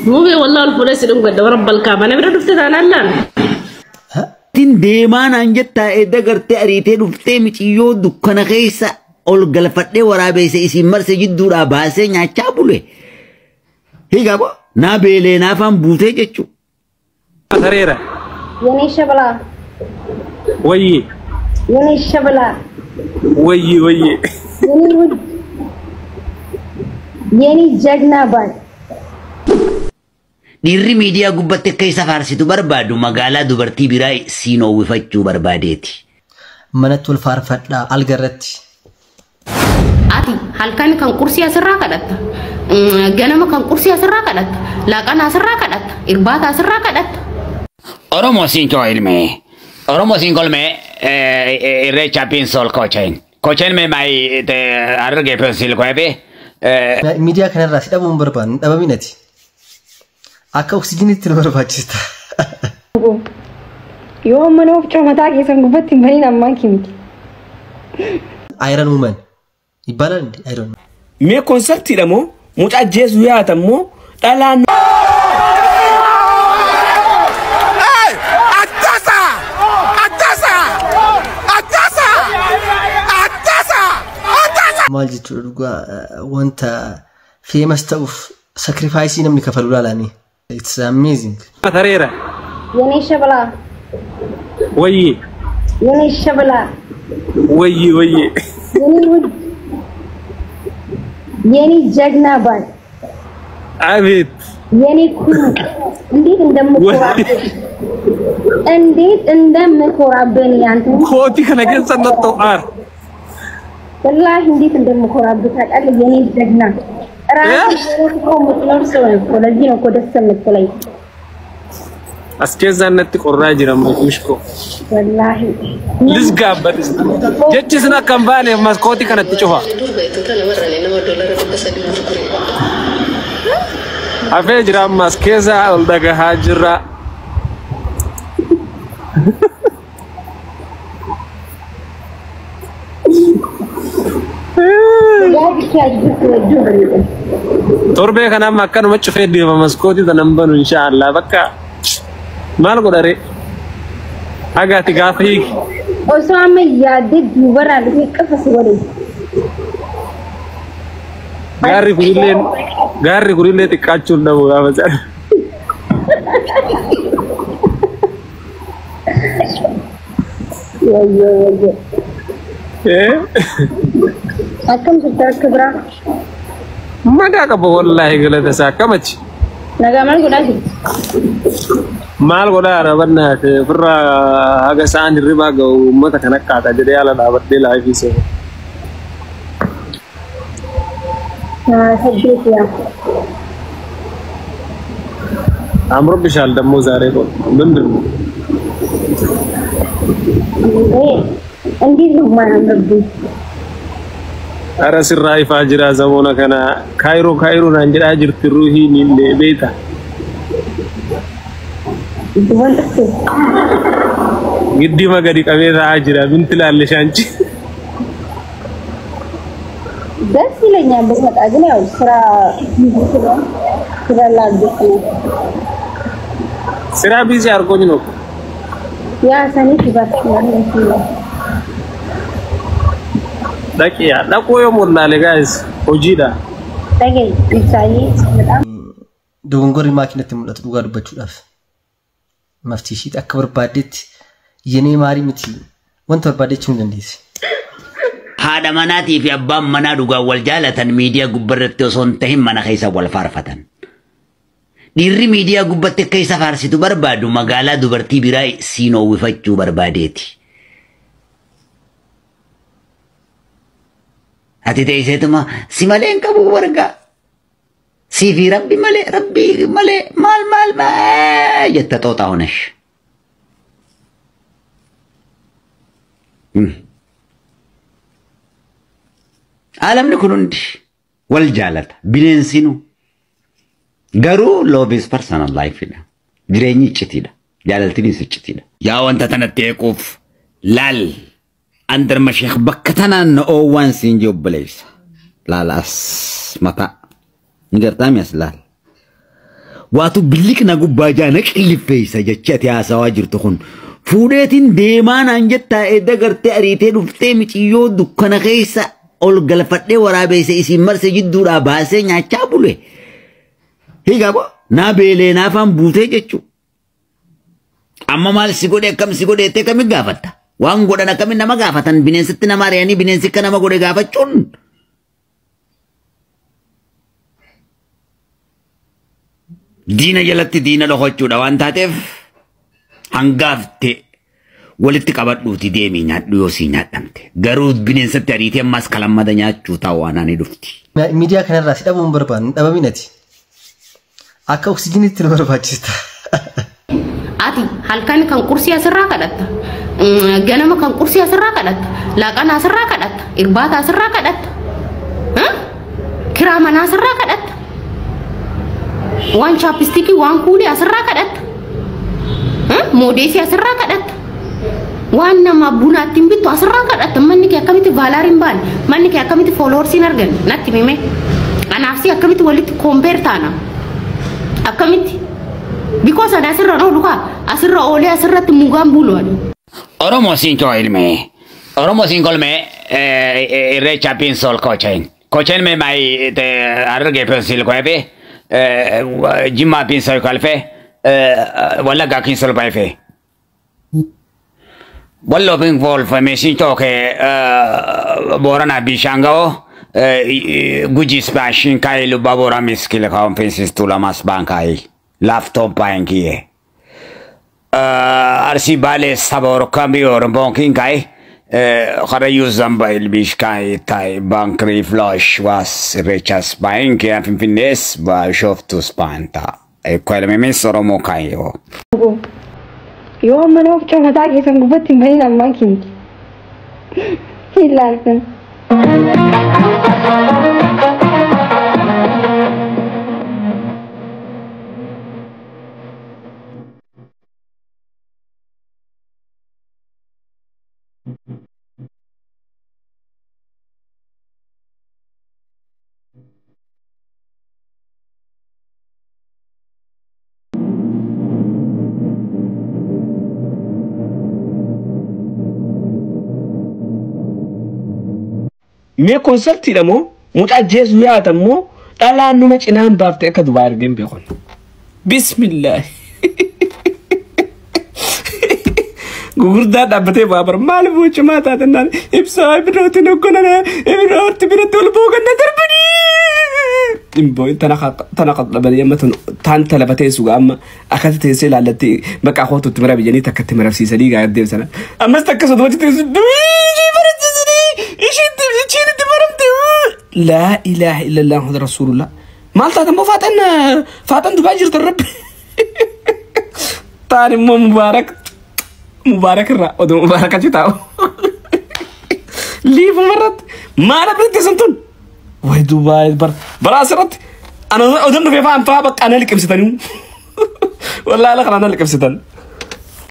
مو والله الفلوس اللي قد ورب الكعبة أنا بدي أفتح أنا لا تين ديمان أنجتا إذا قرت أريتين وفتة متيو دكان خيسة أول قلفتة ورابيس اسمر سجد دورا باسه نعشابله هي قابو نابله نافهم بوته جتشو سريرة يعني شبلا وي يعني شبلا وي يعني جگنا بار Dirri media gubbatte keessa faarsitu barbaadu magaalaa dubartii biraa siin uwwifachuu barbaadeeti. Manatti wal faarfadhaa algarratti. Ati halkan kan kursi asirraa kadhatta. Ganama kan kursi asirraa kadhatta. Laaqana asirraa kadhatta. Irbaata asirraa kadhatta. Oromoo siin koo ilmee. Oromoo siin kolmee irreecha piinsool kocheen. Kocheen mee maayii argee piinsiil koyebe. Media kanarraa si dhabuun barbaadu dhabaminati. Akka oksijiinitti nu barbaachista. yoo mana of coomataa keessan gubbatti baniin ammaan kimiti. Iron Woman. Ibalan Iron Woman. mee konseptiidha moo mucaa jeesu yaata moo dhalaan maal jechuudha dhugaa wanta famous ta'uuf sacrifice namni kafalu laalanii. It's amazing. سريرة يعني شبلا وي يعني شبلا وي يعني جگنا بار عبيد يعني كل انديت اندم مكورابين انديت اندم مكورابين يعني خوتي كان جنس النطوار والله انديت اندم مكورابين قال يعني جگنا راسي كوم متنرسون كولجين وكودسن متلي اسكيزا نتي قراجي مشكو والله لسقا بدس جتسنا كمباني ماسكوتي كانت تشوفها افجر ماسكيزا ولدغ هاجرا تربيه كان ما كان ما تشوفي دي ماسكوتي تنبن ان شاء الله بقى مال قدري حاجه تغافيك وسامي يادد ورا لي قفص ولي غاري كوريلين تكاچو دمو غافص يا ايه أكم ستركبرا ما داك والله غلط ساكمچ نغامل غداجي maal godhaara banna firra haga saan riba ga ummata kana kaata jide ala da badde laafi se هديتيا amro bishal demo zare ko dundu عندي لما ربي ara sirrai fajira zamona kana kairo nan jira jirti ruhi ni le beta giddi magadi kamera ajira binti lalle shanci بس لين بس ما تأجني أو سرا لا بس sira bizi argoni no يا سني كبار daki ya da koyo murnale guys ojida تاجي إنساني Dogongorri maakinatti mul'atu dhugaa dubbachuudhaaf. Maftiishiitti akka barbaadetti yenee maarii miti wanta barbaadechuu hin dandeessi. Haadha manaatii fi abbaan manaa dhugaa wal jaalatan miidiyaa gubbarratti osoo hin tahin mana keessa wal faarfatan. Dhiirri miidiyaa gubbatte keessa faarsitu barbaadu magaalaa dubartii biraa siin uwwifachuu barbaadeeti. Ati teesseetuma si malee hin qabu wargaa. Sifi rabbi male mal jetta xooxaa honesh. Alamni kun hundi wal jaalata bineensinu garuu love is personal life dha. Jireenyi iccitiidha. Jaalaltiinis iccitiidha. Yaa wanta tanatti eequuf laal andar masheekh bakka tanaan oowwan siin jobboleessa. Laalaas mataa. Ngertami aslal. واتو بليك نقو باجانك اللي فيسا جتشات يا سواجر تخون فوديتين ديمان انجتا ايدا غرتي اريتين وفتي مچيو دكنا خيسا اول غلفتي ورابيسا اسي مرسي جدو راباسي نياچا بولي هيغا بو نابيلي نافام بوتي جچو اما مال سيغودي كم سيغودي تي كم غافتا وان غودنا كم نما غافتان بينسيت نما رياني بينسي كنما غودي غافتون دينا جلت دينا لو خوچو دوان تاتف هنغافتي ولت قبدوتي ديمي نادو يوسي نادمتي غرود بينسيت تريتي ماس كلام دنياچو تاوانا ني دفتي ميديا كان راسي دبون بربان دبامينتي اكا اوكسجين تلبرباچستا ati halkan kan kursi asirra kadatta ganama kan kursi asirra kadatta laqana asirra kadatta irbata asirra kadatta kirama asirra kadatta wan chapstiki wan kuli asirra kadatta modesi asirra kadatta wan nama buna timbitu asirra kadatta manni ke akamiti valarin ban manni ke akamiti followers inargan natti meme anafsi akamiti walit compare tana akamiti because ada asirra no luka asirra ole asirra timugan bulwan oromo sinko ilme oromo sinko ilme recha pinsol kochen me mai te arge pensil ko ebe jimma pinsol kalfe wala ga kinsol baife wallo bin wolf me sinto ke borana bishangao guji spashin kai lu babora miskil conferences tula mas bankai laptop paengie arsi bale sabor cambio bonking kai khara yuzam bail bishkai tai bankri flash was rechas paengie finfines ba shoftu spanta e quella me mesoro mo kai yo mano chona da ke san gubati mai nan mankin hilarkan me consulti damo muta jesu ya damo dala nu macinan bafte ka dubar gembe kon bismillah gurda dabate babar mal buch mata tan ibsa ibrote no konana ibrote biratul bogan darbani imbo tanaqat dabali matan tan talabate suga amma akatete selalati baka khoto timra bijani takatmra fi saliga yadem sana amma takasud wajte لا إله إلا الله محمد رسول الله مالتا تمو فاتن تباجر الرب تاني مبارك الرا ودو مبارك تاو لي مرت ما انا بنت سنتون وي دبي براسرت انا اظن في فاهم فابق انا اللي كمستني والله لا انا اللي كمستني